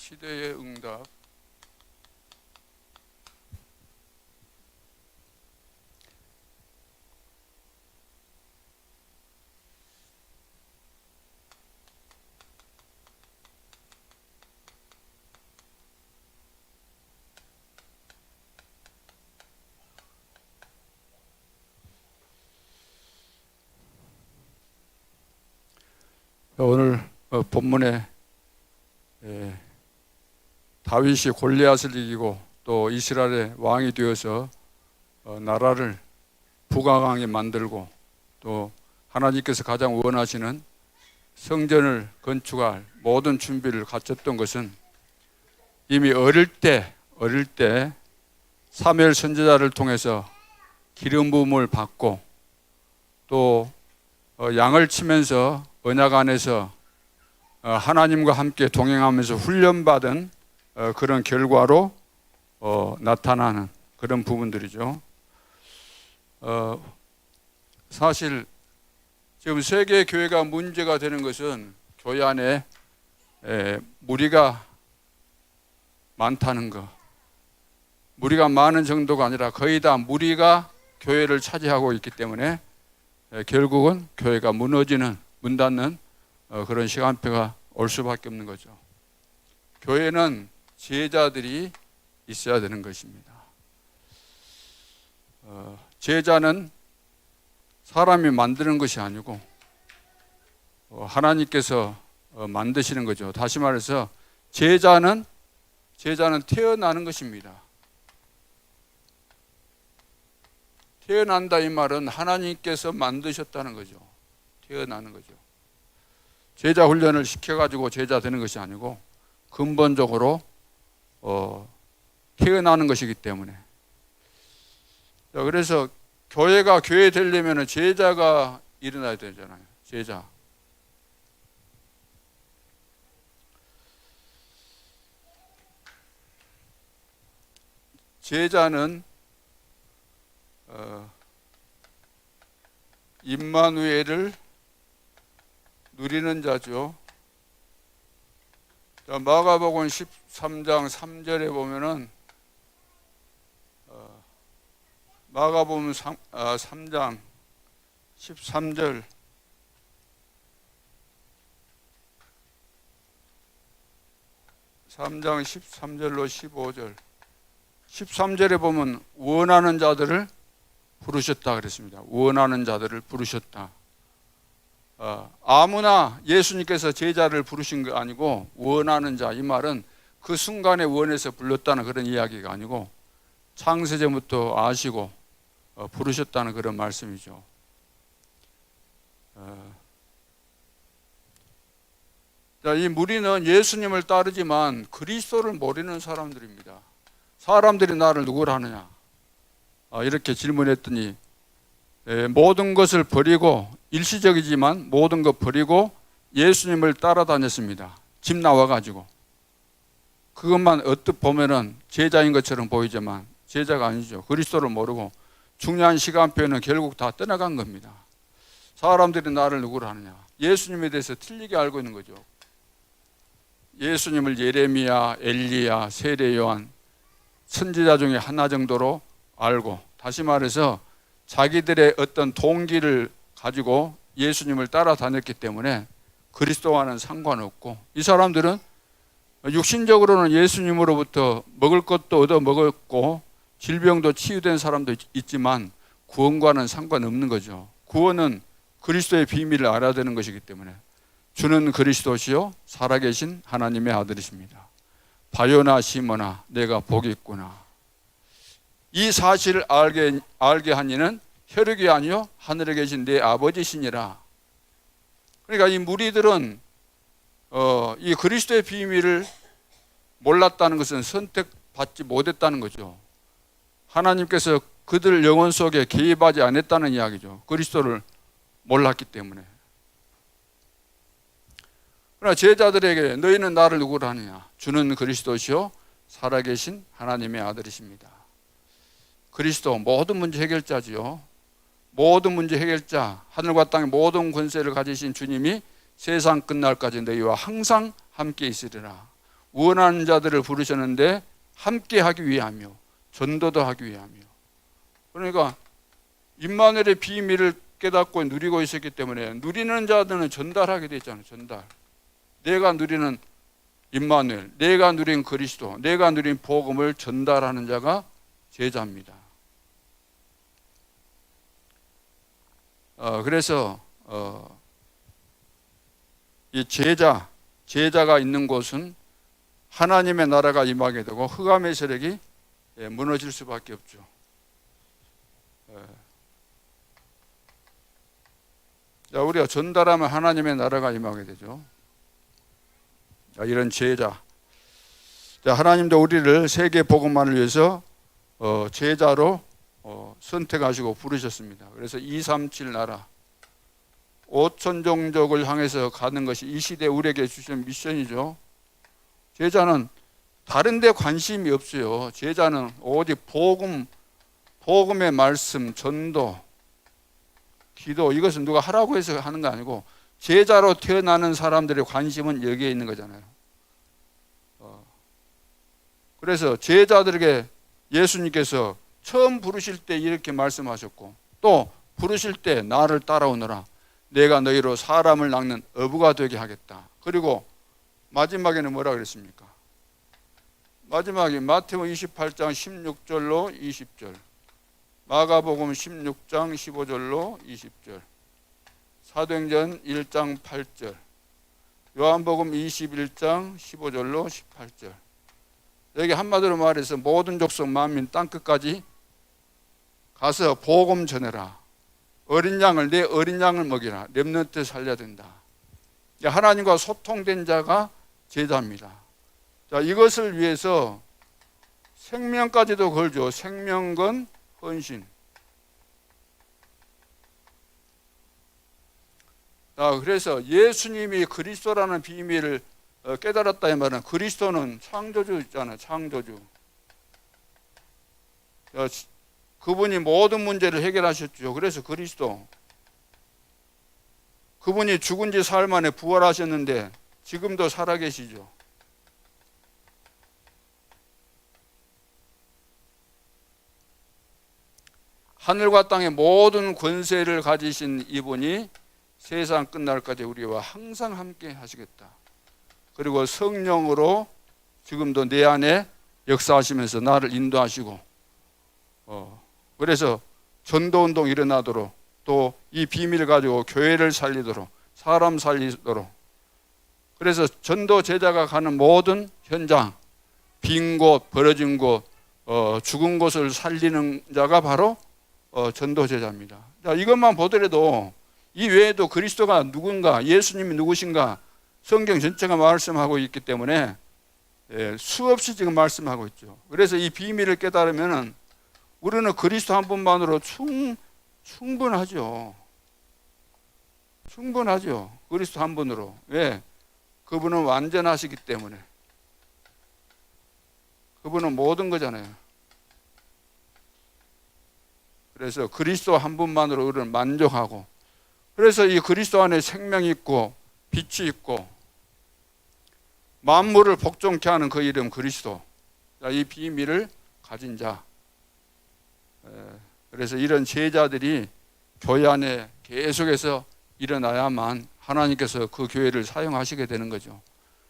시대의 응답. 오늘 본문에 다윗이 골리앗을 이기고 또 이스라엘의 왕이 되어서 나라를 부강하게 만들고 또 하나님께서 가장 원하시는 성전을 건축할 모든 준비를 갖췄던 것은 이미 어릴 때 사무엘 선지자를 통해서 기름 부음을 받고 또 양을 치면서 언약 안에서 하나님과 함께 동행하면서 훈련받은 그런 결과로 나타나는 그런 부분들이죠. 사실 지금 세계 교회가 문제가 되는 것은 교회 안에 무리가 많다는 것. 무리가 많은 정도가 아니라 거의 다 무리가 교회를 차지하고 있기 때문에 결국은 교회가 무너지는, 문 닫는 그런 시간표가 올 수밖에 없는 거죠. 교회는 제자들이 있어야 되는 것입니다. 제자는 사람이 만드는 것이 아니고 하나님께서 만드시는 거죠. 다시 말해서 제자는 태어나는 것입니다. 태어난다 이 말은 하나님께서 만드셨다는 거죠. 태어나는 거죠. 제자 훈련을 시켜가지고 제자 되는 것이 아니고 근본적으로 태어나는 것이기 때문에. 그래서 교회가 교회 되려면 제자가 일어나야 되잖아요. 제자. 제자는 임마누엘을 누리는 자죠. 마가복음 13장 3절에 보면은 마가복음 3장 13절 (3장 13절로 15절) 13절에 보면 원하는 자들을 부르셨다 그랬습니다. 원하는 자들을 부르셨다. 아무나 예수님께서 제자를 부르신 거 아니고 원하는 자, 이 말은 그 순간에 원해서 불렀다는 그런 이야기가 아니고 창세전부터 아시고 부르셨다는 그런 말씀이죠. 이 무리는 예수님을 따르지만 그리스도를 모르는 사람들입니다. 사람들이 나를 누구라 하느냐 이렇게 질문했더니 모든 것을 버리고, 일시적이지만 모든 것 버리고 예수님을 따라다녔습니다. 집 나와가지고. 그것만 언뜻 보면은 제자인 것처럼 보이지만 제자가 아니죠. 그리스도를 모르고 중요한 시간표는 결국 다 떠나간 겁니다. 사람들이 나를 누구라 하느냐, 예수님에 대해서 틀리게 알고 있는 거죠. 예수님을 예레미야, 엘리야, 세례 요한 선지자 중에 하나 정도로 알고, 다시 말해서 자기들의 어떤 동기를 가지고 예수님을 따라다녔기 때문에 그리스도와는 상관없고, 이 사람들은 육신적으로는 예수님으로부터 먹을 것도 얻어 먹었고 질병도 치유된 사람도 있지만 구원과는 상관없는 거죠. 구원은 그리스도의 비밀을 알아야 되는 것이기 때문에 주는 그리스도시요 살아계신 하나님의 아들이십니다. 바요나 시모나 내가 복이 있구나. 이 사실을 알게 한 이는 혈육이 아니요 하늘에 계신 내 아버지시니라. 그러니까 이 무리들은 이 그리스도의 비밀을 몰랐다는 것은 선택받지 못했다는 거죠. 하나님께서 그들 영혼 속에 개입하지 않았다는 이야기죠. 그리스도를 몰랐기 때문에. 그러나 제자들에게 너희는 나를 누구라 하느냐, 주는 그리스도시요 살아계신 하나님의 아들이십니다. 그리스도 모든 문제 해결자지요. 모든 문제 해결자, 하늘과 땅의 모든 권세를 가지신 주님이 세상 끝날까지 너희와 항상 함께 있으리라. 원하는 자들을 부르셨는데 함께 하기 위하며 전도도 하기 위하며. 그러니까 임마누엘의 비밀을 깨닫고 누리고 있었기 때문에 누리는 자들은 전달하게 돼 있잖아요. 전달. 내가 누리는 임마누엘, 내가 누린 그리스도, 내가 누린 복음을 전달하는 자가 제자입니다. 그래서 이 제자가 있는 곳은 하나님의 나라가 임하게 되고 흑암의 세력이 무너질 수밖에 없죠. 우리가 전달하면 하나님의 나라가 임하게 되죠. 이런 제자. 하나님도 우리를 세계 복음만을 위해서 제자로 선택하시고 부르셨습니다. 그래서 237 나라 5천 종족을 향해서 가는 것이 이 시대 우리에게 주신 미션이죠. 제자는 다른 데 관심이 없어요. 제자는 오직 복음의 말씀, 전도, 기도, 이것은 누가 하라고 해서 하는 거 아니고 제자로 태어나는 사람들의 관심은 여기에 있는 거잖아요. 그래서 제자들에게 예수님께서 처음 부르실 때 이렇게 말씀하셨고 또 부르실 때 나를 따라오너라. 내가 너희로 사람을 낚는 어부가 되게 하겠다. 그리고 마지막에는 뭐라 그랬습니까? 마지막에 마태복음 28장 16절로 20절, 마가복음 16장 15절로 20절, 사도행전 1장 8절, 요한복음 21장 15절로 18절. 여기 한마디로 말해서 모든 족속 만민 땅끝까지 가서 복음 전해라. 내 어린 양을 먹이라. 렘넌트 살려야 된다. 하나님과 소통된 자가 제자입니다. 이것을 위해서 생명까지도 걸죠. 생명건 헌신. 그래서 예수님이 그리스도라는 비밀을 깨달았다 이 말은 그리스도는 창조주 있잖아요. 창조주. 그분이 모든 문제를 해결하셨죠. 그래서 그리스도. 그분이 죽은 지 사흘 만에 부활하셨는데 지금도 살아계시죠. 하늘과 땅의 모든 권세를 가지신 이분이 세상 끝날까지 우리와 항상 함께 하시겠다. 그리고 성령으로 지금도 내 안에 역사하시면서 나를 인도하시고 그래서 전도운동 일어나도록 또 이 비밀을 가지고 교회를 살리도록 사람 살리도록 그래서 전도 제자가 가는 모든 현장 빈 곳, 벌어진 곳, 죽은 곳을 살리는 자가 바로 전도 제자입니다. 이것만 보더라도 이 외에도 그리스도가 누군가 예수님이 누구신가 성경 전체가 말씀하고 있기 때문에 수없이 지금 말씀하고 있죠. 그래서 이 비밀을 깨달으면 우리는 그리스도 한 분만으로 충분하죠. 충분하죠. 그리스도 한 분으로. 왜? 그분은 완전하시기 때문에. 그분은 모든 거잖아요. 그래서 그리스도 한 분만으로 우리는 만족하고 그래서 이 그리스도 안에 생명이 있고 빛이 있고 만물을 복종케 하는 그 이름 그리스도. 이 비밀을 가진 자. 그래서 이런 제자들이 교회 안에 계속해서 일어나야만 하나님께서 그 교회를 사용하시게 되는 거죠.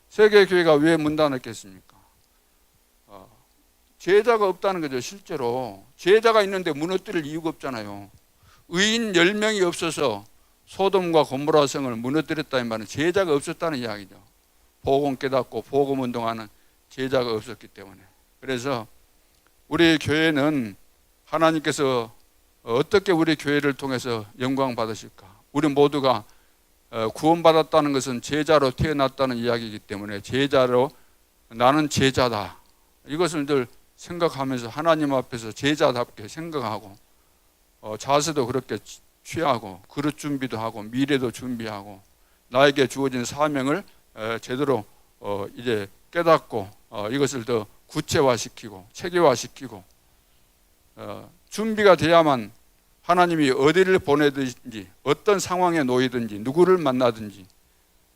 세계교회가 왜 문 닫았겠습니까? 제자가 없다는 거죠. 실제로 제자가 있는데 무너뜨릴 이유가 없잖아요. 의인 10명이 없어서 소돔과 고모라 성을 무너뜨렸다는 말은 제자가 없었다는 이야기죠. 복음 깨닫고 복음 운동하는 제자가 없었기 때문에. 그래서 우리 교회는 하나님께서 어떻게 우리 교회를 통해서 영광 받으실까? 우리 모두가 구원받았다는 것은 제자로 태어났다는 이야기이기 때문에 제자로 나는 제자다. 이것을 늘 생각하면서 하나님 앞에서 제자답게 생각하고 자세도 그렇게 취하고 그릇 준비도 하고 미래도 준비하고 나에게 주어진 사명을 제대로 이제 깨닫고 이것을 더 구체화시키고 체계화시키고 준비가 돼야만 하나님이 어디를 보내든지 어떤 상황에 놓이든지 누구를 만나든지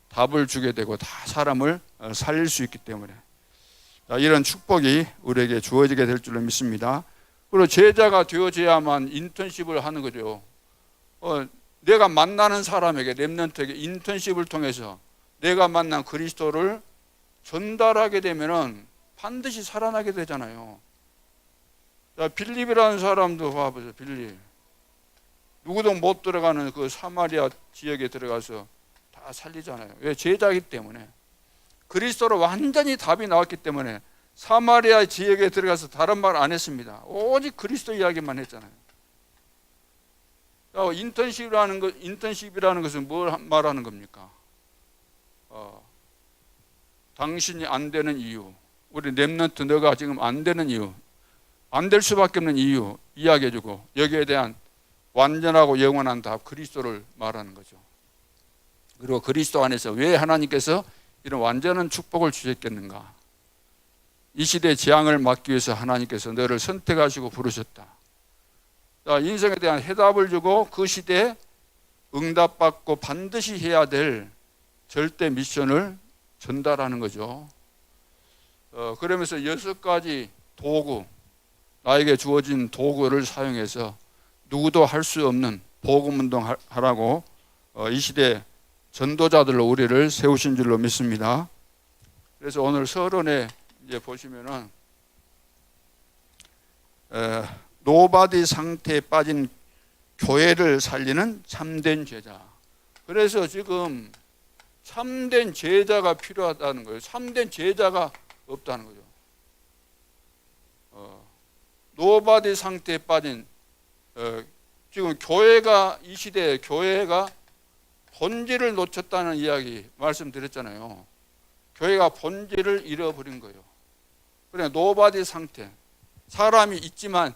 답을 주게 되고 다 사람을 살릴 수 있기 때문에 이런 축복이 우리에게 주어지게 될 줄로 믿습니다. 그리고 제자가 되어져야만 인턴십을 하는 거죠. 내가 만나는 사람에게, 렘넌트에게 인턴십을 통해서 내가 만난 그리스도를 전달하게 되면은 반드시 살아나게 되잖아요. 자, 빌립이라는 사람도 봐보세요. 빌립. 누구도 못 들어가는 그 사마리아 지역에 들어가서 다 살리잖아요. 왜? 제자이기 때문에. 그리스도로 완전히 답이 나왔기 때문에 사마리아 지역에 들어가서 다른 말 안 했습니다. 오직 그리스도 이야기만 했잖아요. 인턴십이라는 것은 뭘 말하는 겁니까? 당신이 안 되는 이유, 우리 렘넌트 너가 지금 안 되는 이유, 안 될 수밖에 없는 이유 이야기해주고, 여기에 대한 완전하고 영원한 답, 그리스도를 말하는 거죠. 그리고 그리스도 안에서 왜 하나님께서 이런 완전한 축복을 주셨겠는가? 이 시대의 재앙을 막기 위해서 하나님께서 너를 선택하시고 부르셨다. 자, 인생에 대한 해답을 주고 그 시대에 응답받고 반드시 해야 될 절대 미션을 전달하는 거죠. 그러면서 6가지 도구, 나에게 주어진 도구를 사용해서 누구도 할 수 없는 복음운동 하라고 이 시대 전도자들로 우리를 세우신 줄로 믿습니다. 그래서 오늘 서론에 이제 보시면은 노바디 상태에 빠진 교회를 살리는 참된 제자. 그래서 지금 참된 제자가 필요하다는 거예요. 참된 제자가 없다는 거죠. 노바디 상태에 빠진 지금 교회가, 이 시대에 교회가 본질을 놓쳤다는 이야기 말씀드렸잖아요. 교회가 본질을 잃어버린 거예요. 그래, 노바디 상태. 사람이 있지만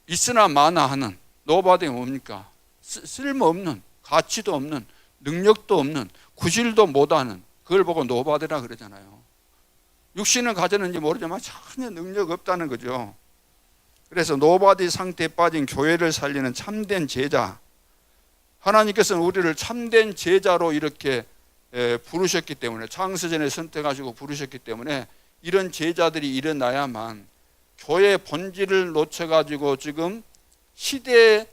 있으나 마나 하는 노바디가 뭡니까? 쓸모없는, 가치도 없는, 능력도 없는, 구실도 못하는, 그걸 보고 노바디라 그러잖아요. 육신은 가졌는지 모르지만 전혀 능력 없다는 거죠. 그래서 노바디 상태에 빠진 교회를 살리는 참된 제자. 하나님께서는 우리를 참된 제자로 이렇게 부르셨기 때문에, 창세전에 선택하시고 부르셨기 때문에 이런 제자들이 일어나야만 교회의 본질을 놓쳐가지고 지금 시대에,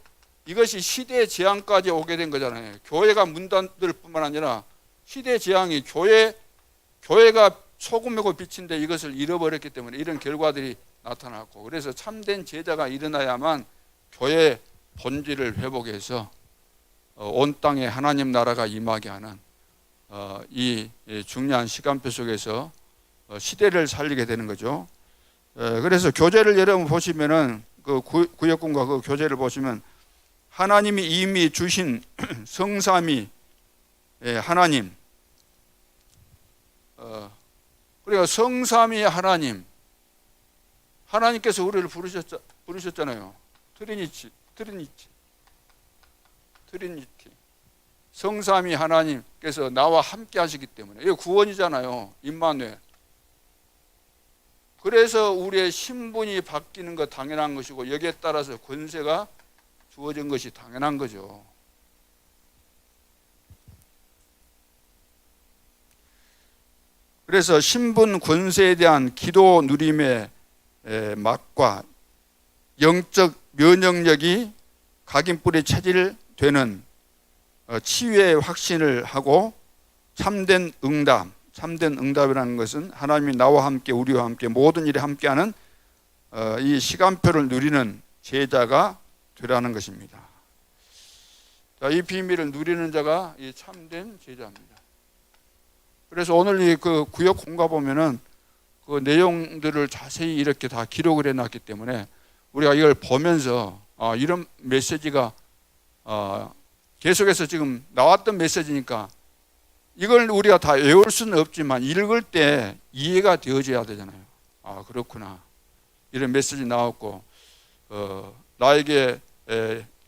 이것이 시대의 재앙까지 오게 된 거잖아요. 교회가 문 닫을 뿐만 아니라 시대의 재앙이 교회가 소금이고 빛인데 이것을 잃어버렸기 때문에 이런 결과들이 나타났고, 그래서 참된 제자가 일어나야만 교회의 본질을 회복해서 온 땅에 하나님 나라가 임하게 하는 이 중요한 시간표 속에서 시대를 살리게 되는 거죠. 그래서 교제를 여러분 보시면은 그 구역군과 그 교제를 보시면 하나님이 이미 주신 성삼위 하나님, 그러니까 성삼위 하나님께서 우리를 부르셨잖아요. 트리니티. 성삼위 하나님께서 나와 함께 하시기 때문에, 이거 구원이잖아요. 임마누엘. 그래서 우리의 신분이 바뀌는 것 당연한 것이고, 여기에 따라서 권세가 주어진 것이 당연한 거죠. 그래서 신분 권세에 대한 기도 누림의 맛과 영적 면역력이 각인뿔이 체질되는 치유의 확신을 하고, 참된 응답이라는 것은 하나님이 나와 함께, 우리와 함께 모든 일에 함께하는 이 시간표를 누리는 제자가 되라는 것입니다. 자, 이 비밀을 누리는 자가 이 참된 제자입니다. 그래서 오늘 이 그 구역 공가 보면은 그 내용들을 자세히 이렇게 다 기록을 해놨기 때문에 우리가 이걸 보면서 이런 메시지가 계속해서 지금 나왔던 메시지니까 이걸 우리가 다 외울 수는 없지만 읽을 때 이해가 되어져야 되잖아요. 그렇구나. 이런 메시지 나왔고, 나에게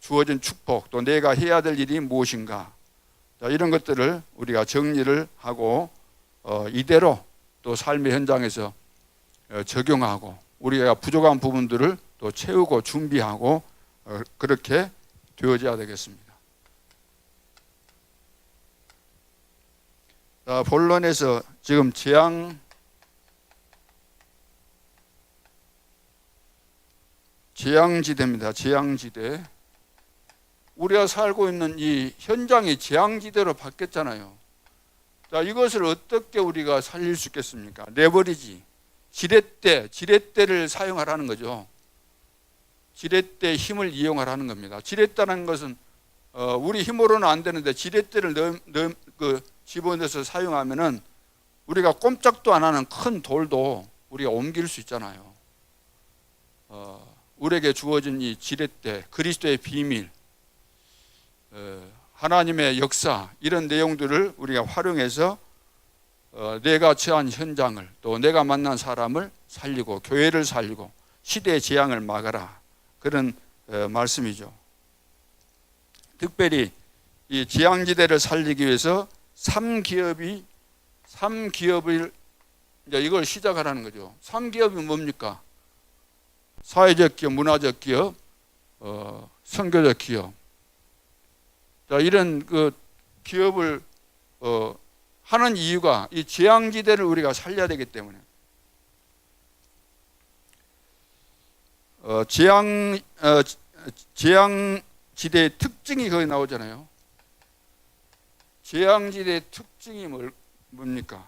주어진 축복, 또 내가 해야 될 일이 무엇인가. 이런 것들을 우리가 정리를 하고 이대로 또 삶의 현장에서 적용하고 우리가 부족한 부분들을 또 채우고 준비하고 그렇게 되어져야 되겠습니다. 본론에서 지금 재앙 재앙지대입니다. 재앙지대. 우리가 살고 있는 이 현장이 재앙지대로 바뀌었잖아요. 자, 이것을 어떻게 우리가 살릴 수 있겠습니까? 레버리지, 지렛대를 사용하라는 거죠. 지렛대 힘을 이용하라는 겁니다. 지렛대라는 것은 우리 힘으로는 안 되는데 지렛대를 집어넣어서 사용하면은 우리가 꼼짝도 안 하는 큰 돌도 우리가 옮길 수 있잖아요. 우리에게 주어진 이 지렛대, 그리스도의 비밀, 하나님의 역사, 이런 내용들을 우리가 활용해서 내가 처한 현장을, 또 내가 만난 사람을 살리고 교회를 살리고 시대의 재앙을 막아라, 그런 말씀이죠. 특별히 이 재앙지대를 살리기 위해서 3기업을 이제 이걸 시작하라는 거죠. 3기업이 뭡니까? 사회적 기업, 문화적 기업, 선교적 기업. 자, 이런 그 기업을 하는 이유가 이 재앙지대를 우리가 살려야 되기 때문에. 재앙지대의 특징이 거기 나오잖아요. 재앙지대의 특징이 뭡니까?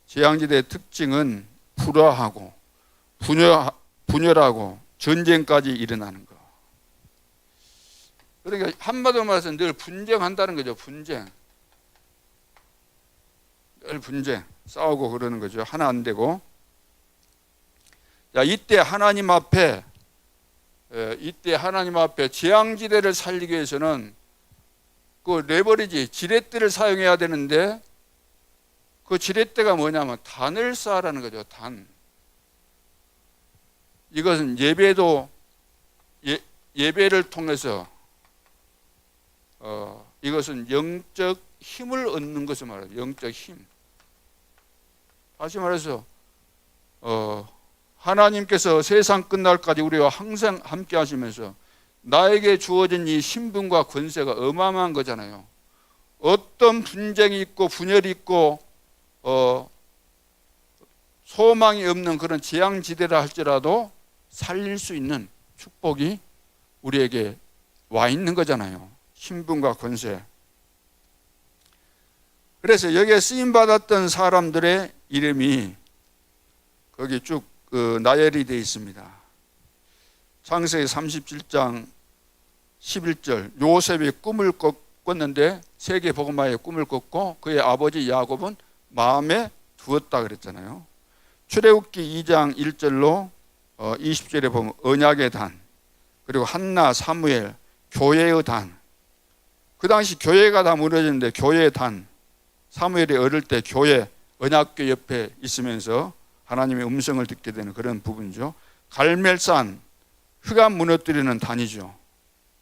재앙지대의 특징은 불화하고 분열하고 전쟁까지 일어나는 거. 그러니까 한마디로 말해서 늘 분쟁한다는 거죠. 분쟁. 늘 분쟁. 싸우고 그러는 거죠. 하나 안 되고. 자, 이때 하나님 앞에 재앙지대를 살리기 위해서는 그 레버리지, 지렛대를 사용해야 되는데 그 지렛대가 뭐냐면 단을 쌓으라는 거죠. 단. 이것은 예배를 통해서 이것은 영적 힘을 얻는 것을 말해요. 영적 힘. 다시 말해서 하나님께서 세상 끝날까지 우리와 항상 함께 하시면서 나에게 주어진 이 신분과 권세가 어마어마한 거잖아요. 어떤 분쟁이 있고 분열이 있고 소망이 없는 그런 재앙지대라 할지라도 살릴 수 있는 축복이 우리에게 와 있는 거잖아요. 신분과 권세. 그래서 여기에 쓰임받았던 사람들의 이름이 거기 쭉 나열이 되어 있습니다. 창세기 37장 11절, 요셉이 꿈을 꿨는데 세계 복음화의 꿈을 꿨고 그의 아버지 야곱은 마음에 두었다 그랬잖아요. 출애굽기 2장 1절로 20절에 보면 언약의 단, 그리고 한나, 사무엘, 교회의 단. 그 당시 교회가 다 무너졌는데 교회의 단, 사무엘이 어릴 때 교회 언약궤 옆에 있으면서 하나님의 음성을 듣게 되는 그런 부분이죠. 갈멜산, 흑암 무너뜨리는 단이죠.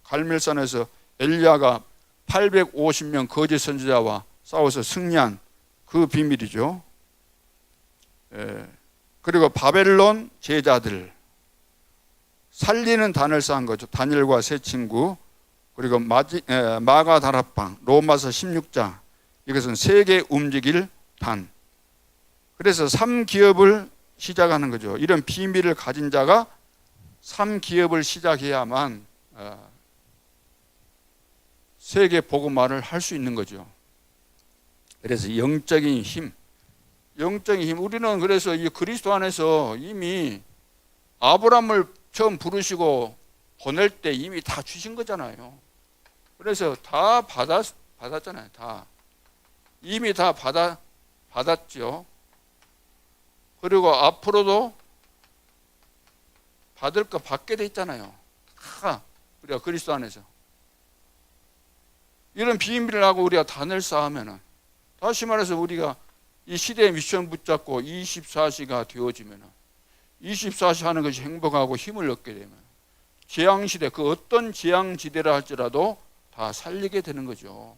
갈멜산에서 엘리야가 850명 거짓 선지자와 싸워서 승리한 그 비밀이죠. 그리고 바벨론 제자들, 살리는 단을 쌓은 거죠. 다니엘과 세 친구. 그리고 마가 다락방, 로마서 16장, 이것은 세계 움직일 단. 그래서 3기업을 시작하는 거죠. 이런 비밀을 가진 자가 3기업을 시작해야만 세계 복음화를 할 수 있는 거죠. 그래서 영적인 힘, 우리는 그래서 이 그리스도 안에서 이미 아브라함을 처음 부르시고 보낼 때 이미 다 주신 거잖아요. 그래서 다 받았잖아요. 다 이미 다 받았죠. 그리고 앞으로도 받을 거 받게 돼 있잖아요. 다 우리가 그리스도 안에서 이런 비밀을 하고 우리가 단을 쌓으면은, 다시 말해서 우리가 이 시대의 미션 붙잡고 24시가 되어지면은 24시 하는 것이 행복하고 힘을 얻게 되면 재앙시대, 그 어떤 재앙지대라 할지라도 다 살리게 되는 거죠.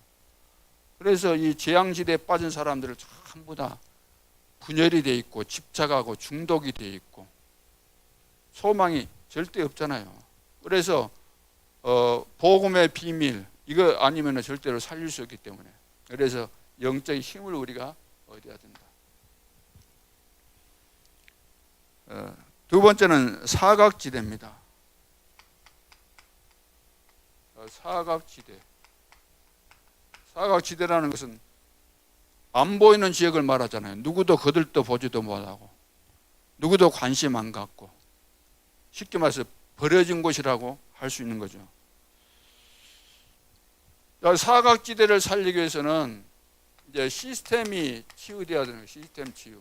그래서 이 재앙지대에 빠진 사람들을 전부 다 분열이 돼 있고 집착하고 중독이 돼 있고 소망이 절대 없잖아요. 그래서 복음의 비밀, 이거 아니면 절대로 살릴 수 없기 때문에, 그래서 영적인 힘을 우리가 얻어야 된다. 두 번째는 사각지대입니다. 사각지대. 사각지대라는 것은 안 보이는 지역을 말하잖아요. 누구도 거들떠 보지도 못하고 누구도 관심 안 갖고 쉽게 말해서 버려진 곳이라고 할 수 있는 거죠. 사각지대를 살리기 위해서는 이제 시스템이 치유돼야 되는 거예요. 시스템 치유.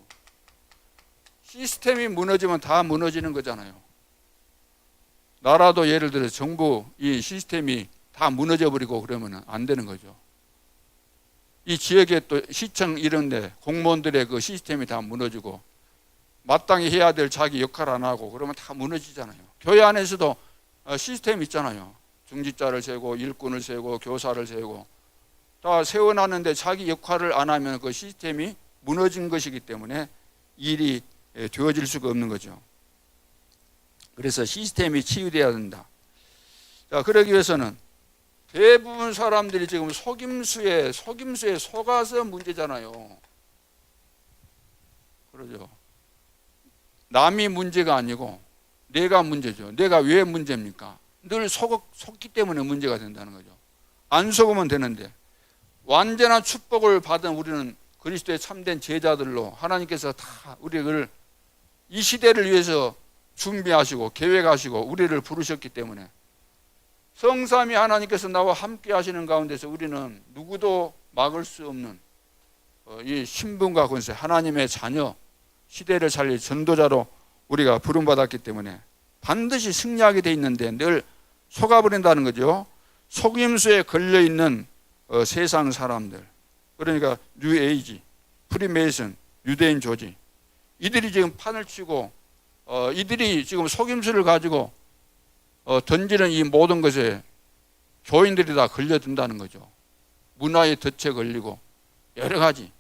시스템이 무너지면 다 무너지는 거잖아요. 나라도 예를 들어 정부 이 시스템이 다 무너져 버리고 그러면 안 되는 거죠. 이 지역에 또 시청 이런 데 공무원들의 그 시스템이 다 무너지고 마땅히 해야 될 자기 역할 안 하고 그러면 다 무너지잖아요. 교회 안에서도 시스템이 있잖아요. 중직자를 세고 일꾼을 세고 교사를 세고 다 세워놨는데 자기 역할을 안 하면 그 시스템이 무너진 것이기 때문에 일이 되어질 수가 없는 거죠. 그래서 시스템이 치유돼야 된다. 자, 그러기 위해서는 대부분 사람들이 지금 속임수에 속아서 문제잖아요. 그러죠. 남이 문제가 아니고 내가 문제죠. 내가 왜 문제입니까? 늘 속기 때문에 문제가 된다는 거죠. 안 속으면 되는데 완전한 축복을 받은 우리는 그리스도의 참된 제자들로 하나님께서 다 우리를 이 시대를 위해서 준비하시고 계획하시고 우리를 부르셨기 때문에 성삼위 하나님께서 나와 함께 하시는 가운데서 우리는 누구도 막을 수 없는 이 신분과 권세, 하나님의 자녀, 시대를 살릴 전도자로 우리가 부름받았기 때문에 반드시 승리하게 돼 있는데 늘 속아버린다는 거죠. 속임수에 걸려있는 세상 사람들, 그러니까 뉴에이지, 프리메이슨, 유대인 조직, 이들이 지금 판을 치고 이들이 지금 속임수를 가지고 던지는 이 모든 것에 교인들이 다 걸려든다는 거죠. 문화의 덫에 걸리고 여러 가지.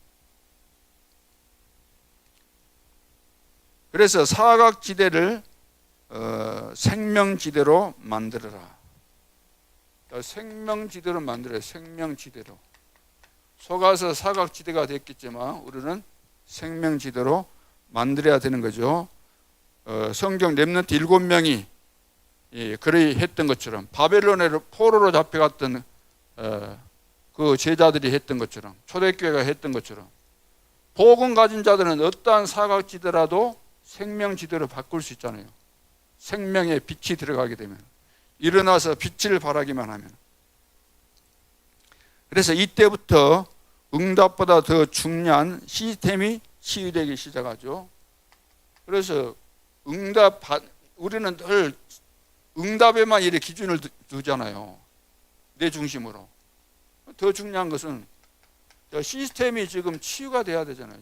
그래서 사각지대를 생명지대로 만들어라. 생명지대로 만들어요. 생명지대로. 속아서 사각지대가 됐겠지만 우리는 생명지대로 만들어야 되는 거죠. 성경 렘넌트 7명이 그리 했던 것처럼 바벨론에 포로로 잡혀갔던 그 제자들이 했던 것처럼 초대교회가 했던 것처럼 복음 가진 자들은 어떠한 사각지대라도 생명지대로 바꿀 수 있잖아요. 생명의 빛이 들어가게 되면, 일어나서 빛을 발하기만 하면. 그래서 이때부터 응답보다 더 중요한 시스템이 치유되기 시작하죠. 그래서 우리는 늘 응답에만 이렇게 기준을 두잖아요. 내 중심으로. 더 중요한 것은 시스템이 지금 치유가 돼야 되잖아요.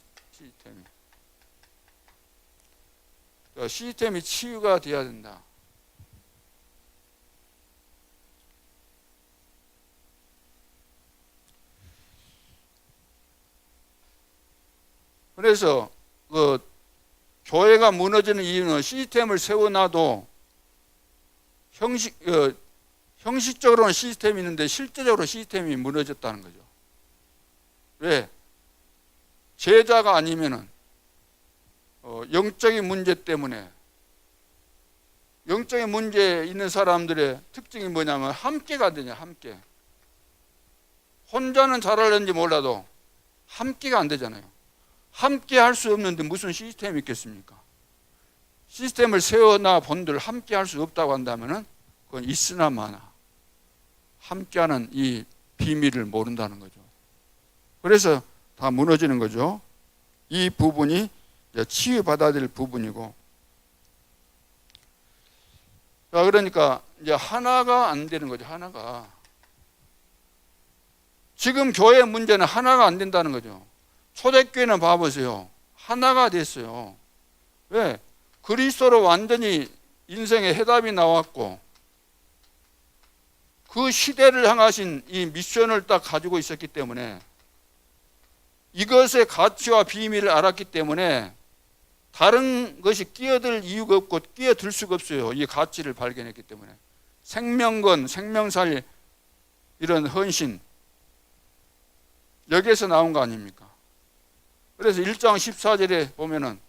시스템이 치유가 돼야 된다. 그래서 교회가 무너지는 이유는 시스템을 세워놔도 형식적으로는 시스템이 있는데 실제적으로 시스템이 무너졌다는 거죠. 왜? 제자가 아니면은 영적인 문제 때문에, 영적인 문제 있는 사람들의 특징이 뭐냐면 함께가 안 되냐. 함께. 혼자는 잘하는지 몰라도 함께가 안 되잖아요. 함께 할 수 없는데 무슨 시스템이 있겠습니까? 시스템을 세워놔 본들 함께 할 수 없다고 한다면은 그건 있으나 마나 함께하는 이 비밀을 모른다는 거죠. 그래서 다 무너지는 거죠. 이 부분이 치유받아야 될 부분이고, 자, 그러니까 이제 하나가 안 되는 거죠. 하나가. 지금 교회 문제는 하나가 안 된다는 거죠. 초대교회는 봐보세요. 하나가 됐어요. 왜? 그리스도로 완전히 인생의 해답이 나왔고 그 시대를 향하신 이 미션을 딱 가지고 있었기 때문에, 이것의 가치와 비밀을 알았기 때문에 다른 것이 끼어들 이유가 없고 끼어들 수가 없어요. 이 가치를 발견했기 때문에. 생명건, 생명살, 이런 헌신, 여기에서 나온 거 아닙니까? 그래서 1장 14절에 보면은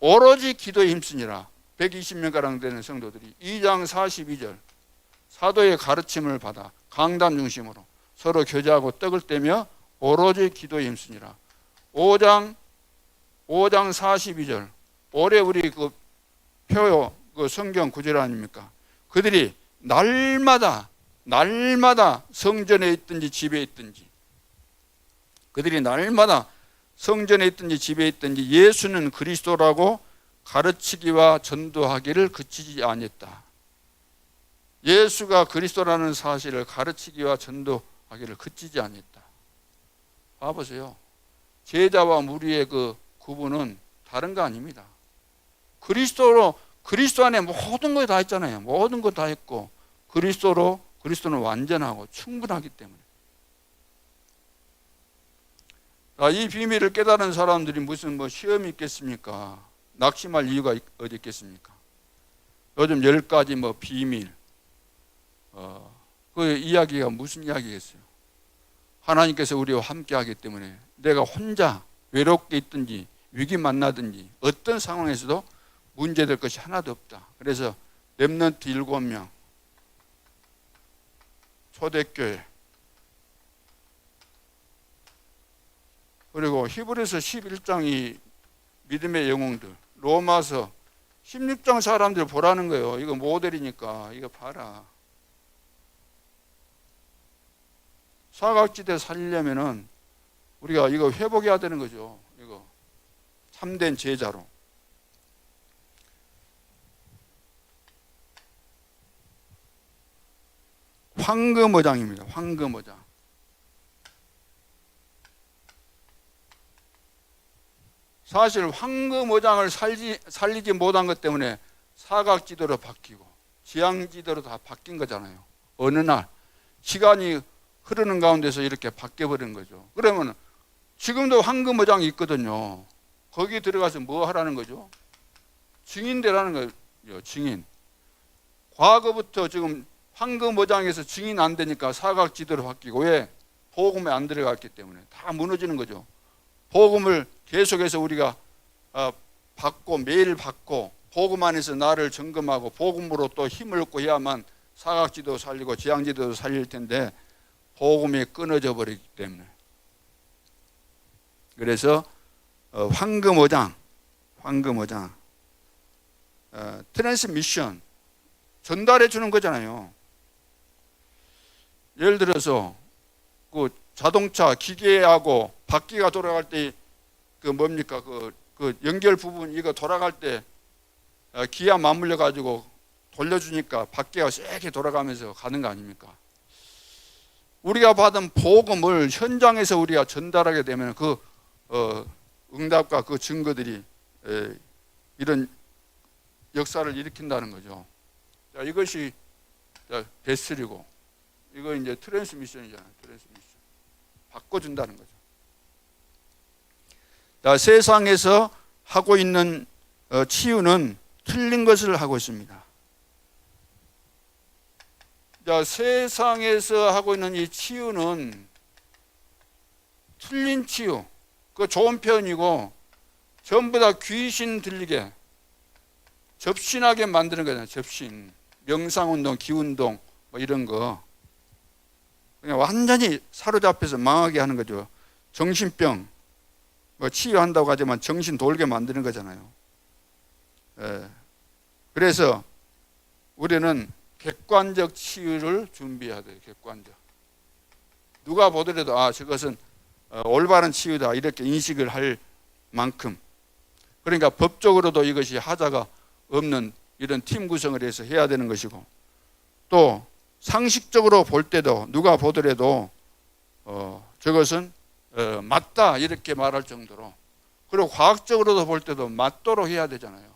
오로지 기도에 힘쓰니라 120명가량 되는 성도들이, 2장 42절 사도의 가르침을 받아 강단 중심으로 서로 교제하고 떡을 떼며 오로지 기도에 힘쓰니라. 5장 42절. 올해 우리 그 표요 그 성경 구절 아닙니까? 그들이 날마다 성전에 있든지 집에 있든지, 그들이 날마다 성전에 있든지 집에 있든지 예수는 그리스도라고 가르치기와 전도하기를 그치지 아니했다. 예수가 그리스도라는 사실을 가르치기와 전도하기를 그치지 아니했다. 봐보세요. 제자와 무리의 그 구분은 다른 거 아닙니다. 그리스도 안에 모든 걸 다 했잖아요. 모든 거 다 했고 그리스도는 완전하고 충분하기 때문에. 이 비밀을 깨달은 사람들이 무슨 시험이 있겠습니까? 낙심할 이유가 어디 있겠습니까? 요즘 10가지 비밀, 그 이야기가 무슨 이야기겠어요? 하나님께서 우리와 함께 하기 때문에 내가 혼자 외롭게 있든지 위기 만나든지 어떤 상황에서도 문제될 것이 하나도 없다. 그래서 렘넌트 7명, 초대교회, 그리고 히브리서 11장이 믿음의 영웅들, 로마서 16장 사람들 보라는 거예요. 이거 모델이니까 이거 봐라. 사각지대 살려면은 우리가 이거 회복해야 되는 거죠. 이거 참된 제자로. 황금어장입니다. 황금어장. 사실 황금어장을 살리지 못한 것 때문에 사각지대로 바뀌고 지향지대로 다 바뀐 거잖아요. 어느 날 시간이 흐르는 가운데서 이렇게 바뀌어버린 거죠. 그러면 지금도 황금어장이 있거든요. 거기 들어가서 뭐 하라는 거죠? 증인 되라는 거예요. 증인. 과거부터 지금 황금어장에서 증인 안 되니까 사각지대로 바뀌고, 왜? 복음에 안 들어갔기 때문에 다 무너지는 거죠. 복음을 계속해서 우리가 받고 매일 받고 복음 안에서 나를 점검하고 복음으로 또 힘을 얻고 해야만 사각지도 살리고 지향지도 살릴 텐데 복음이 끊어져 버리기 때문에. 그래서 황금어장 트랜스미션, 전달해 주는 거잖아요. 예를 들어서 그 자동차 기계하고 바퀴가 돌아갈 때 그 뭡니까 그 연결 부분 이거 돌아갈 때 기아 맞물려 가지고 돌려주니까 바퀴가 세게 돌아가면서 가는 거 아닙니까? 우리가 받은 복음을 현장에서 우리가 전달하게 되면 그 응답과 그 증거들이 이런 역사를 일으킨다는 거죠. 자, 이것이 베슬이고 이거 이제 트랜스미션이잖아요. 트랜스미션. 바꿔준다는 거죠. 자, 세상에서 하고 있는 치유는 틀린 것을 하고 있습니다. 자, 세상에서 하고 있는 이 치유는 틀린 치유, 그 좋은 표현이고 전부 다 귀신 들리게 접신하게 만드는 거잖아요. 접신, 명상운동, 기운동 뭐 이런 거 그냥 완전히 사로잡혀서 망하게 하는 거죠. 정신병 뭐 치유한다고 하지만 정신 돌게 만드는 거잖아요. 그래서 우리는 객관적 치유를 준비해야 돼요. 객관적. 누가 보더라도 저것은 올바른 치유다 이렇게 인식을 할 만큼, 그러니까 법적으로도 이것이 하자가 없는 이런 팀 구성을 해서 해야 되는 것이고, 또 상식적으로 볼 때도 누가 보더라도 저것은 맞다 이렇게 말할 정도로, 그리고 과학적으로도 볼 때도 맞도록 해야 되잖아요.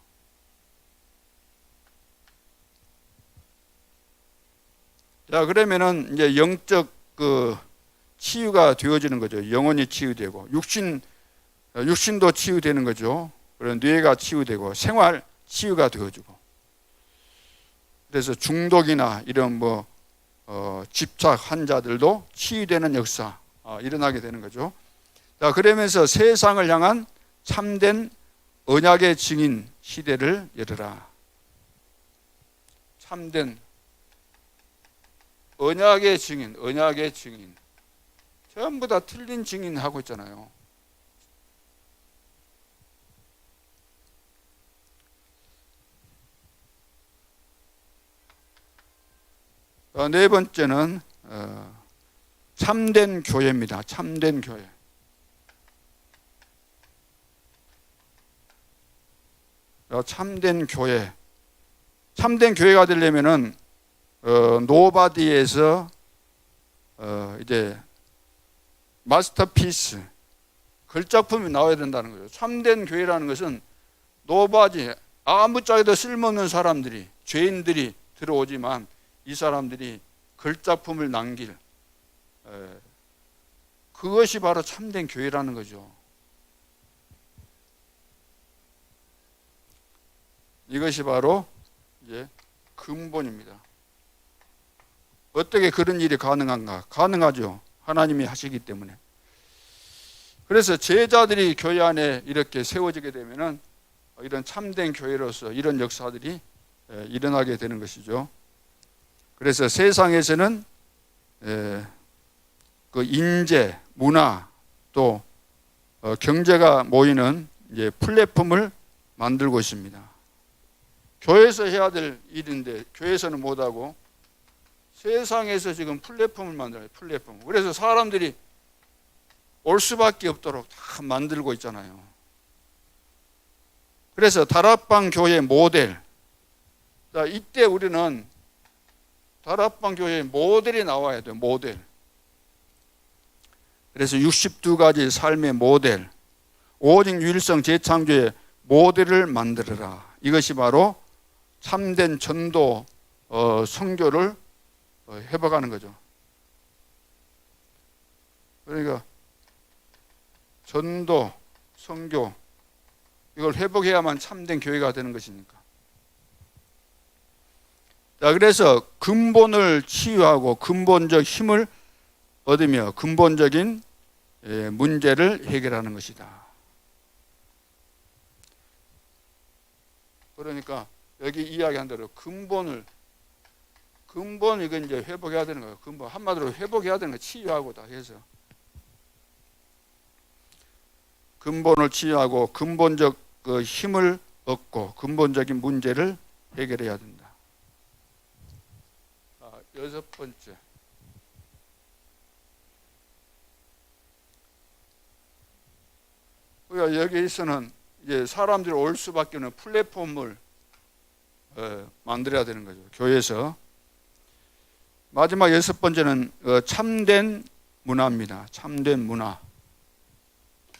자, 그러면은 이제 영적 그 치유가 되어지는 거죠. 영혼이 치유되고 육신도 치유되는 거죠. 그리고 뇌가 치유되고 생활 치유가 되어지고, 그래서 중독이나 이런 집착 환자들도 치유되는 역사 일어나게 되는 거죠. 자, 그러면서 세상을 향한 참된 언약의 증인 시대를 열어라. 참된 언약의 증인, 언약의 증인. 전부 다 틀린 증인 하고 있잖아요. 네 번째는 참된 교회입니다. 참된 교회. 참된 교회. 참된 교회가 되려면은 노바디에서 이제 마스터피스 걸작품이 나와야 된다는 거죠. 참된 교회라는 것은 노바디, 아무짝에도 쓸모없는 사람들이, 죄인들이 들어오지만 이 사람들이 걸작품을 남길, 그것이 바로 참된 교회라는 거죠. 이것이 바로 이제 근본입니다. 어떻게 그런 일이 가능한가? 가능하죠. 하나님이 하시기 때문에. 그래서 제자들이 교회 안에 이렇게 세워지게 되면은 이런 참된 교회로서 이런 역사들이 일어나게 되는 것이죠. 그래서 세상에서는 그 인재, 문화, 또 경제가 모이는 이제 플랫폼을 만들고 있습니다. 교회에서 해야 될 일인데 교회에서는 못하고 세상에서 지금 플랫폼을 만들어요. 플랫폼. 그래서 사람들이 올 수밖에 없도록 다 만들고 있잖아요. 그래서 다락방 교회 모델. 자, 이때 우리는 다락방 교회 모델이 나와야 돼요. 모델. 그래서 62가지 삶의 모델, 오직 유일성 재창조의 모델을 만들어라. 이것이 바로 참된 전도 선교를 회복하는 거죠. 그러니까 전도, 선교 이걸 회복해야만 참된 교회가 되는 것이니까. 자, 그래서 근본을 치유하고 근본적 힘을 얻으며 근본적인 문제를 해결하는 것이다. 그러니까 여기 이야기한 대로 근본 이건 이제 회복해야 되는 거예요. 근본 한마디로 회복해야 되는 거예요. 치유하고 다 해서 근본을 치유하고 근본적 그 힘을 얻고 근본적인 문제를 해결해야 된다. 여섯 번째. 우리가 여기서는 이제 사람들이 올 수밖에 없는 플랫폼을 만들어야 되는 거죠. 교회에서. 마지막 여섯 번째는 참된 문화입니다. 참된 문화.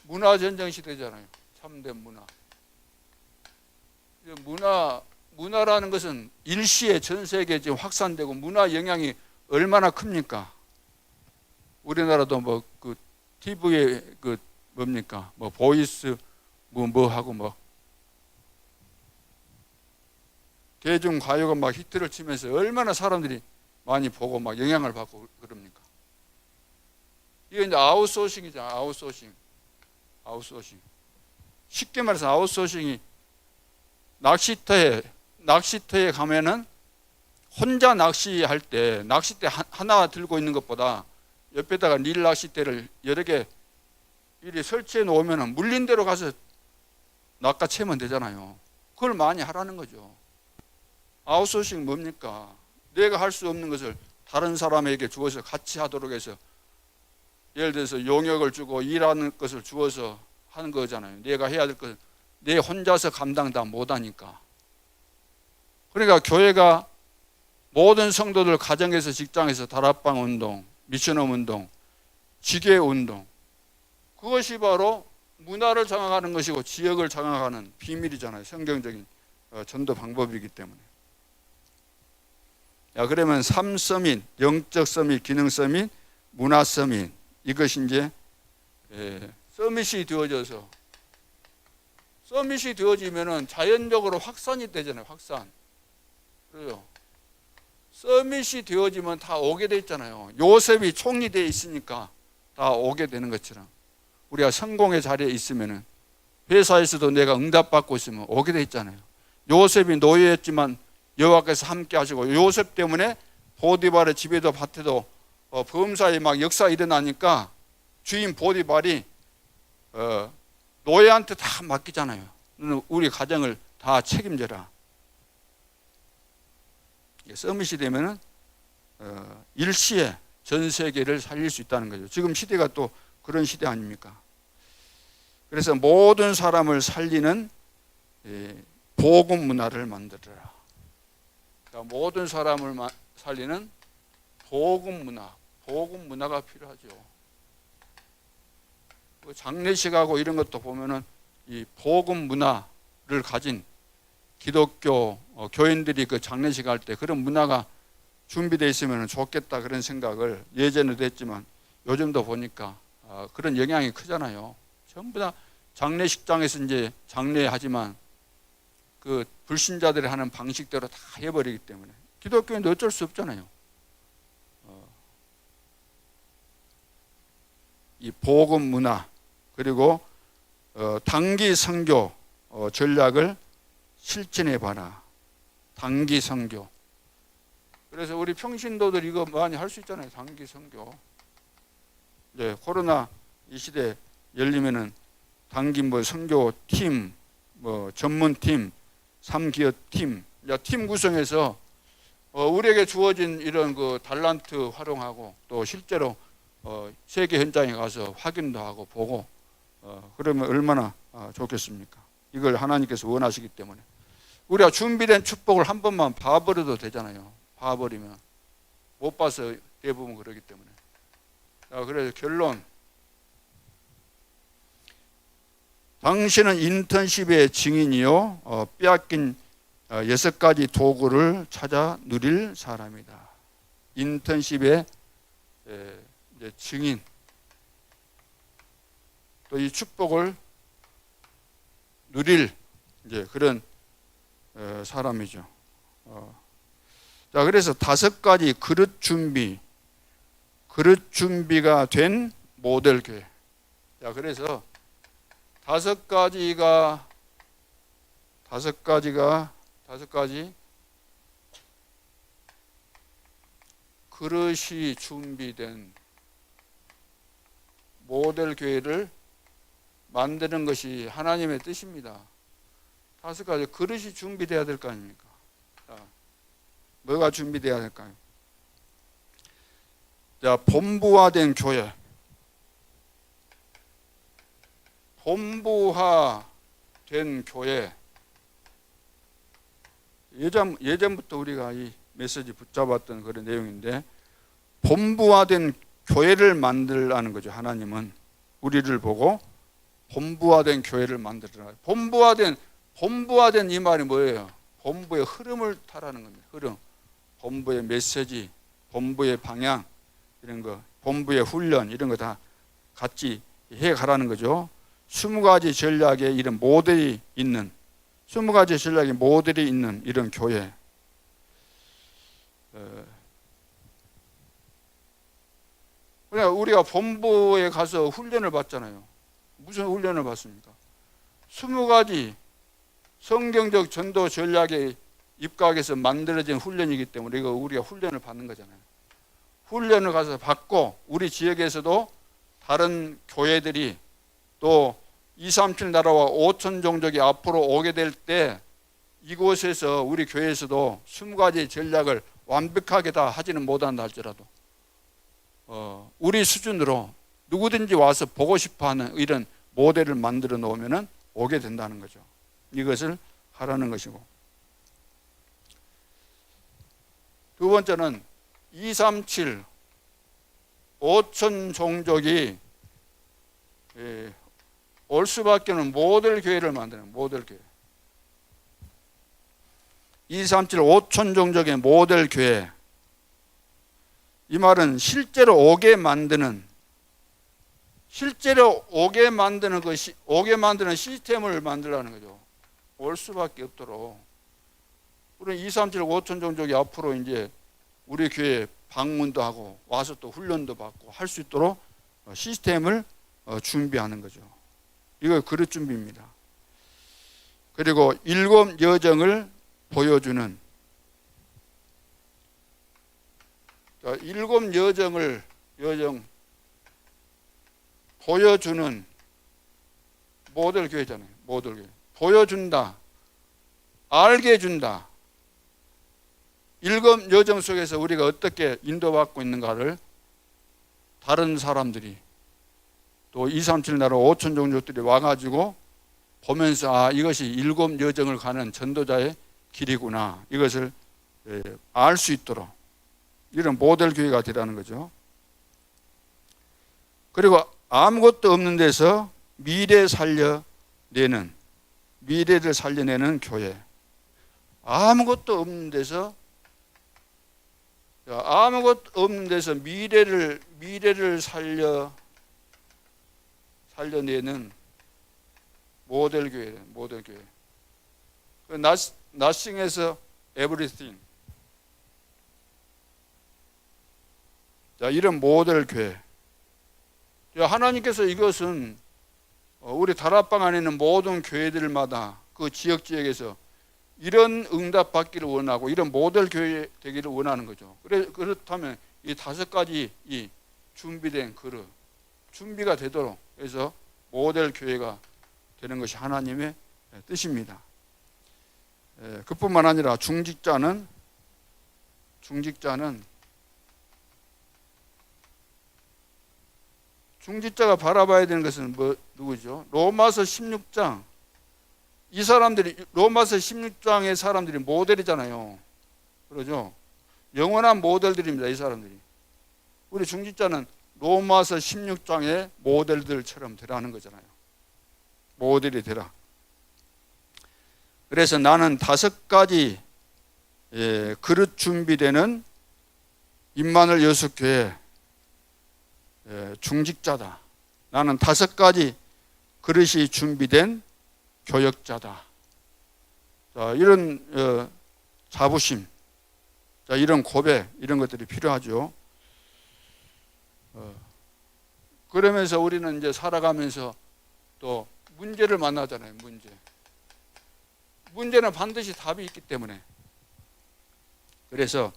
문화전쟁 시대잖아요. 참된 문화. 문화라는 것은 일시에 전 세계에 지금 확산되고 문화 영향이 얼마나 큽니까? 우리나라도 뭐 그 TV에 그 뭡니까? 뭐 보이스 뭐 하고 뭐 대중 가요가 막 히트를 치면서 얼마나 사람들이 많이 보고 막 영향을 받고 그럽니까? 이게 이제 아웃소싱이잖아. 아웃소싱. 쉽게 말해서 아웃소싱이 낚시터에 가면은 혼자 낚시할 때 낚싯대 하나 들고 있는 것보다 옆에다가 릴 낚싯대를 여러 개 이리 설치해 놓으면 물린 대로 가서 낚아채면 되잖아요. 그걸 많이 하라는 거죠. 아웃소싱 뭡니까? 내가 할 수 없는 것을 다른 사람에게 주어서 같이 하도록 해서 예를 들어서 용역을 주고 일하는 것을 주어서 하는 거잖아요. 내가 해야 될 것을 내 혼자서 감당 다 못하니까. 그러니까 교회가 모든 성도들 가정에서 직장에서 다락방 운동, 미션홈 운동, 지계 운동 그것이 바로 문화를 장악하는 것이고 지역을 장악하는 비밀이잖아요. 성경적인 전도 방법이기 때문에. 그러면 삶 서밋, 영적 서밋, 기능 서밋, 문화 서밋 이것이 이제 서밋이 되어져서 서밋이 되어지면은 자연적으로 확산이 되잖아요. 확산. 그래요. 서밋이 되어지면 다 오게 돼 있잖아요. 요셉이 총리 돼 있으니까 다 오게 되는 것처럼 우리가 성공의 자리에 있으면은 회사에서도 내가 응답받고 있으면 오게 돼 있잖아요. 요셉이 노예였지만 여호와께서 함께 하시고 요셉 때문에 보디발의 집에도 밭에도 범사에 막 역사 일어나니까 주인 보디발이 노예한테 다 맡기잖아요. 우리 가정을 다 책임져라. 서밋이 되면은 일시에 전 세계를 살릴 수 있다는 거죠. 지금 시대가 또 그런 시대 아닙니까? 그래서 모든 사람을 살리는 복음 문화를 만들어라. 그러니까 모든 사람을 살리는 복음 문화가 필요하죠. 장례식하고 이런 것도 보면은 이 복음 문화를 가진 기독교 교인들이 그 장례식 할 때 그런 문화가 준비되어 있으면 좋겠다 그런 생각을 예전에도 했지만 요즘도 보니까 그런 영향이 크잖아요. 전부 다 장례식장에서 이제 장례하지만 그 불신자들이 하는 방식대로 다 해버리기 때문에 기독교인도 어쩔 수 없잖아요. 이 복음 문화 그리고 단기 선교 전략을 실천해 봐라. 단기 선교. 그래서 우리 평신도들 이거 많이 할 수 있잖아요. 단기 선교. 이제 코로나 이 시대 열리면은 단기 선교 팀, 전문팀, 3기업 팀, 팀 구성해서 우리에게 주어진 이런 그 달란트 활용하고 또 실제로 세계 현장에 가서 확인도 하고 보고 그러면 얼마나 좋겠습니까? 이걸 하나님께서 원하시기 때문에 우리가 준비된 축복을 한 번만 봐버려도 되잖아요. 봐버리면 못 봐서 대부분 그러기 때문에. 그래서 결론, 당신은 인턴십의 증인이요 빼앗긴 6가지 도구를 찾아 누릴 사람이다. 인턴십의 증인, 또 이 축복을 누릴 이제 그런 사람이죠. 자, 그래서 5가지 그릇 준비가 된 모델 교회. 자, 그래서 5가지 그릇이 준비된 모델 교회를 만드는 것이 하나님의 뜻입니다. 5가지 그릇이 준비되어야 될 거 아닙니까? 자, 뭐가 준비되어야 될까요? 자, 본부화된 교회. 본부화된 교회. 예전부터 우리가 이 메시지 붙잡았던 그런 내용인데, 본부화된 교회를 만들라는 거죠. 하나님은 우리를 보고 본부화된 교회를 만들어라. 본부화된 이 말이 뭐예요? 본부의 흐름을 타라는 겁니다. 흐름, 본부의 메시지, 본부의 방향 이런 거, 본부의 훈련 이런 거 다 같이 해가라는 거죠. 20가지 전략의 이런 모델이 있는 20가지 전략의 모델이 있는 이런 교회. 그러니까 우리가 본부에 가서 훈련을 받잖아요. 무슨 훈련을 받습니까? 20가지 성경적 전도 전략에 입각해서 만들어진 훈련이기 때문에 이거 우리가 훈련을 받는 거잖아요. 훈련을 가서 받고 우리 지역에서도 다른 교회들이 또 237 나라와 5천 종족이 앞으로 오게 될 때 이곳에서 우리 교회에서도 20가지 전략을 완벽하게 다 하지는 못한다 할지라도 우리 수준으로 누구든지 와서 보고 싶어하는 이런 모델을 만들어 놓으면 오게 된다는 거죠. 이것을 하라는 것이고, 두 번째는 237 5천 종족이 올 수밖에 없는 모델 교회를 만드는 모델 교회. 237 5천 종족의 모델 교회. 이 말은 실제로 오게 만드는 것이 오게 만드는 시스템을 만들라는 거죠. 올 수밖에 없도록. 우리 237 5천 종족이 앞으로 이제 우리 교회 방문도 하고 와서 또 훈련도 받고 할 수 있도록 시스템을 준비하는 거죠. 이거 그릇 준비입니다. 그리고 7 여정을 보여주는 자, 7 여정 보여주는 모델 교회잖아요. 모델 교회. 보여준다. 알게 해준다. 7 여정 속에서 우리가 어떻게 인도받고 있는가를 다른 사람들이 또 237 나라 5천 종족들이 와가지고 보면서 아, 이것이 7 여정을 가는 전도자의 길이구나. 이것을 알 수 있도록 이런 모델 교회가 되라는 거죠. 그리고 아무것도 없는 데서 미래를 살려내는 교회. 아무것도 없는 데서 미래를 살려내는 모델 교회. nothing에서 everything. 자, 이런 모델 교회. 하나님께서 이것은 우리 다락방 안에 있는 모든 교회들마다 그 지역에서 이런 응답 받기를 원하고 이런 모델 교회 되기를 원하는 거죠. 그렇다면 이 5가지 이 준비된 그릇, 준비가 되도록 해서 모델 교회가 되는 것이 하나님의 뜻입니다. 그뿐만 아니라 중직자는 중직자가 바라봐야 되는 것은 누구죠? 로마서 16장. 이 사람들이 로마서 16장의 사람들이 모델이잖아요. 그러죠? 영원한 모델들입니다. 이 사람들이. 우리 중직자는 로마서 16장의 모델들처럼 되라는 거잖아요. 모델이 되라. 그래서 나는 5가지 그릇 준비되는 임마누엘 여수교회 중직자다. 나는 5가지 그릇이 준비된 교역자다. 자, 이런 자부심, 자, 이런 고백, 이런 것들이 필요하죠. 그러면서 우리는 이제 살아가면서 또 문제를 만나잖아요. 문제는 반드시 답이 있기 때문에. 그래서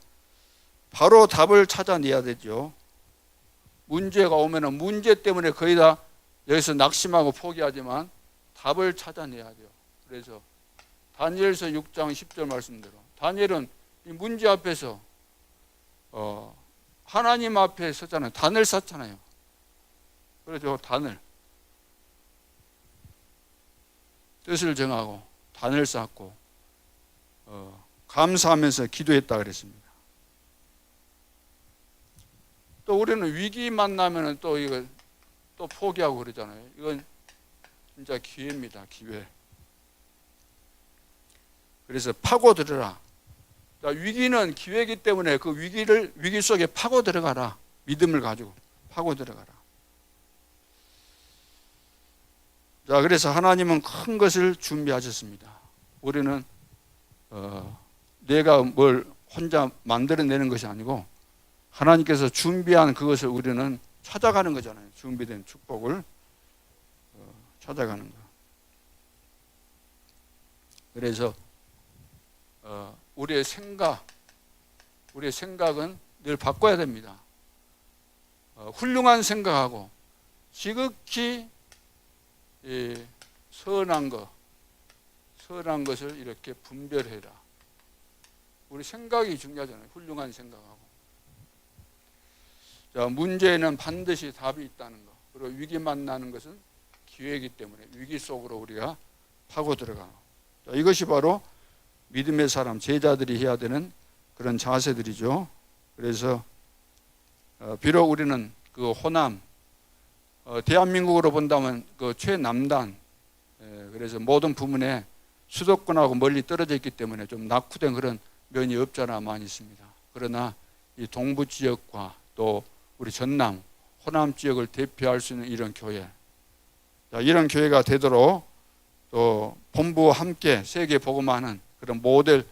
바로 답을 찾아내야 되죠. 문제가 오면은 문제 때문에 거의 다 여기서 낙심하고 포기하지만 답을 찾아내야 돼요. 그래서 다니엘서 6장 10절 말씀대로 다니엘은 이 문제 앞에서 하나님 앞에 섰잖아요. 단을 쌌잖아요. 그래서 단을 뜻을 정하고 단을 쌓고 감사하면서 기도했다 그랬습니다. 또 우리는 위기 만나면은 또 이거 또 포기하고 그러잖아요. 이건 진짜 기회입니다. 기회. 그래서 파고들어라. 자, 위기는 기회이기 때문에 그 위기 속에 파고 들어가라. 믿음을 가지고 파고 들어가라. 자, 그래서 하나님은 큰 것을 준비하셨습니다. 우리는 내가 뭘 혼자 만들어내는 것이 아니고 하나님께서 준비한 그것을 우리는 찾아가는 거잖아요. 준비된 축복을 찾아가는 거. 그래서 우리의 생각은 늘 바꿔야 됩니다. 훌륭한 생각하고 지극히 선한 것을 이렇게 분별해라. 우리 생각이 중요하잖아요. 훌륭한 생각하고. 자, 문제에는 반드시 답이 있다는 거. 그리고 위기 만나는 것은 기회이기 때문에 위기 속으로 우리가 파고 들어가. 자, 이것이 바로 믿음의 사람, 제자들이 해야 되는 그런 자세들이죠. 그래서 비록 우리는 그 호남, 대한민국으로 본다면 그 최남단, 그래서 모든 부문에 수도권하고 멀리 떨어져 있기 때문에 좀 낙후된 그런 면이 없잖아 많이 있습니다. 그러나 이 동부 지역과 또 우리 전남, 호남 지역을 대표할 수 있는 이런 교회, 자, 이런 교회가 되도록 또 본부와 함께 세계 복음하는 그런 모델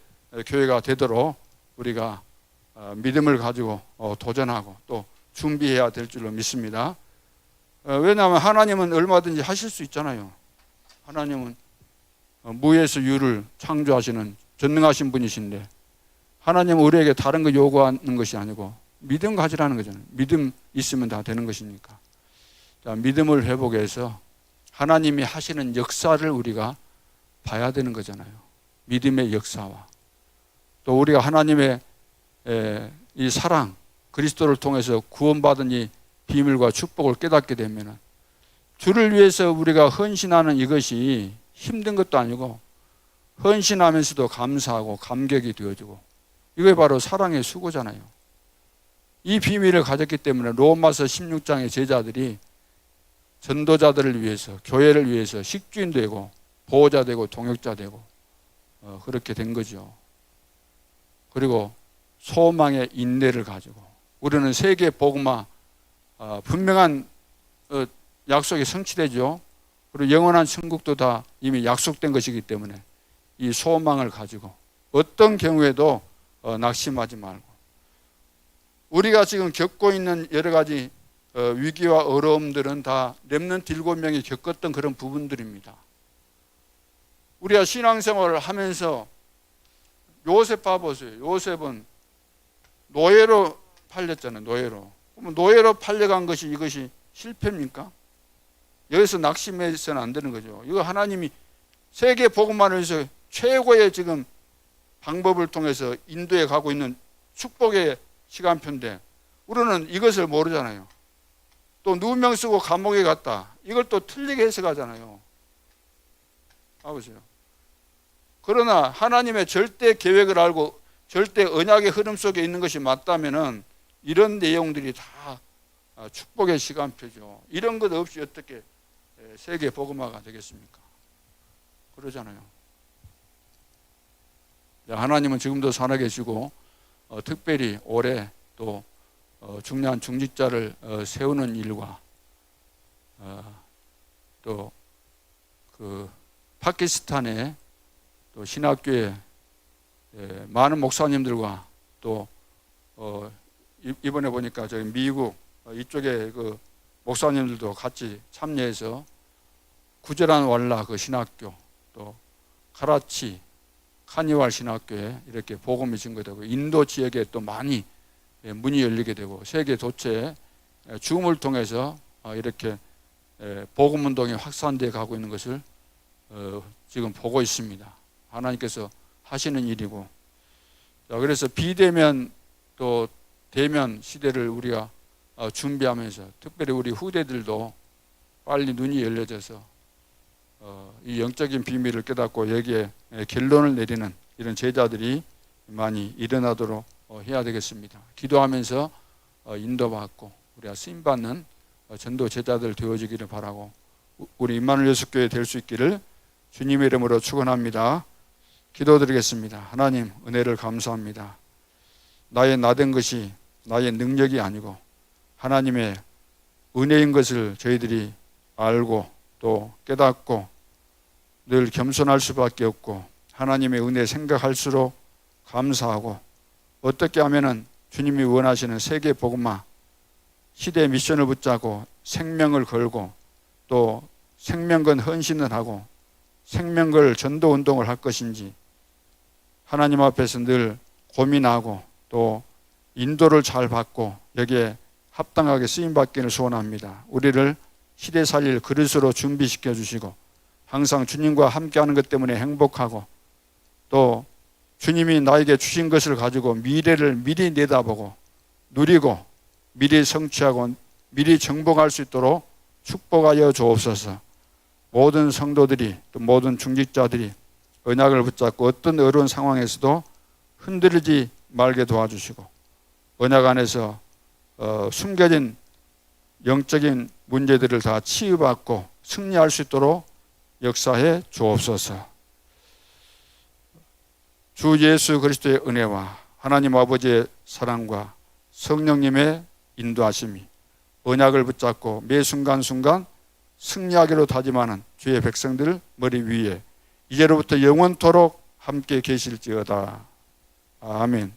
교회가 되도록 우리가 믿음을 가지고 도전하고 또 준비해야 될 줄로 믿습니다. 왜냐하면 하나님은 얼마든지 하실 수 있잖아요. 하나님은 무에서 유를 창조하시는 전능하신 분이신데 하나님은 우리에게 다른 거 요구하는 것이 아니고 믿음 가지라는 거잖아요. 믿음 있으면 다 되는 것이니까. 자, 믿음을 회복해서 하나님이 하시는 역사를 우리가 봐야 되는 거잖아요. 믿음의 역사와 또 우리가 하나님의 이 사랑, 그리스도를 통해서 구원받은 이 비밀과 축복을 깨닫게 되면 주를 위해서 우리가 헌신하는 이것이 힘든 것도 아니고 헌신하면서도 감사하고 감격이 되어지고 이게 바로 사랑의 수고잖아요. 이 비밀을 가졌기 때문에 로마서 16장의 제자들이 전도자들을 위해서, 교회를 위해서 식주인 되고 보호자 되고 동역자 되고 그렇게 된 거죠. 그리고 소망의 인내를 가지고 우리는 세계 복음화 분명한 약속이 성취되죠. 그리고 영원한 천국도 다 이미 약속된 것이기 때문에 이 소망을 가지고 어떤 경우에도 낙심하지 말고 우리가 지금 겪고 있는 여러 가지 위기와 어려움들은 다 렘넌트 7명이 겪었던 그런 부분들입니다. 우리가 신앙생활을 하면서 요셉 봐보세요. 요셉은 노예로 팔렸잖아요. 노예로. 그러면 노예로 팔려간 것이 이것이 실패입니까? 여기서 낙심해서는 안 되는 거죠. 이거 하나님이 세계 복음만을 위해서 최고의 지금 방법을 통해서 인도에 가고 있는 축복의 시간표인데 우리는 이것을 모르잖아요. 또 누명 쓰고 감옥에 갔다. 이걸 또 틀리게 해석하잖아요. 봐보세요. 그러나 하나님의 절대 계획을 알고 절대 언약의 흐름 속에 있는 것이 맞다면은 이런 내용들이 다 축복의 시간표죠. 이런 것 없이 어떻게 세계 복음화가 되겠습니까? 그러잖아요. 하나님은 지금도 살아계시고 특별히 올해 또 중요한 중직자를 세우는 일과 또 그 파키스탄의 또 신학교에 많은 목사님들과 또 이번에 보니까 저기 미국 이쪽에 그 목사님들도 같이 참여해서 구절한 왈라 그 신학교 또 카라치 카니왈 신학교에 이렇게 복음이 증거되고 인도 지역에 또 많이 문이 열리게 되고 세계 도처에 줌을 통해서 이렇게 복음 운동이 확산되어 가고 있는 것을 지금 보고 있습니다. 하나님께서 하시는 일이고 자, 그래서 비대면 또 대면 시대를 우리가 준비하면서 특별히 우리 후대들도 빨리 눈이 열려져서 이 영적인 비밀을 깨닫고 여기에 결론을 내리는 이런 제자들이 많이 일어나도록 해야 되겠습니다. 기도하면서 인도받고 우리가 쓰임받는 전도 제자들 되어지기를 바라고 우리 임마누엘 예수교회 될 수 있기를 주님의 이름으로 축원합니다. 기도드리겠습니다. 하나님 은혜를 감사합니다. 나의 나된 것이 나의 능력이 아니고 하나님의 은혜인 것을 저희들이 알고 또 깨닫고 늘 겸손할 수밖에 없고 하나님의 은혜 생각할수록 감사하고 어떻게 하면은 주님이 원하시는 세계 복음화 시대의 미션을 붙잡고 생명을 걸고 또 생명건 헌신을 하고 생명걸 전도 운동을 할 것인지 하나님 앞에서 늘 고민하고 또 인도를 잘 받고 여기에 합당하게 쓰임받기를 소원합니다. 우리를 시대 살릴 그릇으로 준비시켜 주시고 항상 주님과 함께하는 것 때문에 행복하고 또 주님이 나에게 주신 것을 가지고 미래를 미리 내다보고 누리고 미리 성취하고 미리 정복할 수 있도록 축복하여 주옵소서. 모든 성도들이 또 모든 중직자들이 언약을 붙잡고 어떤 어려운 상황에서도 흔들리지 말게 도와주시고 언약 안에서 숨겨진 영적인 문제들을 다 치유받고 승리할 수 있도록 역사해 주옵소서. 주 예수 그리스도의 은혜와 하나님 아버지의 사랑과 성령님의 인도하심이 언약을 붙잡고 매 순간순간 승리하기로 다짐하는 주의 백성들 머리 위에 이제로부터 영원토록 함께 계실지어다. 아멘.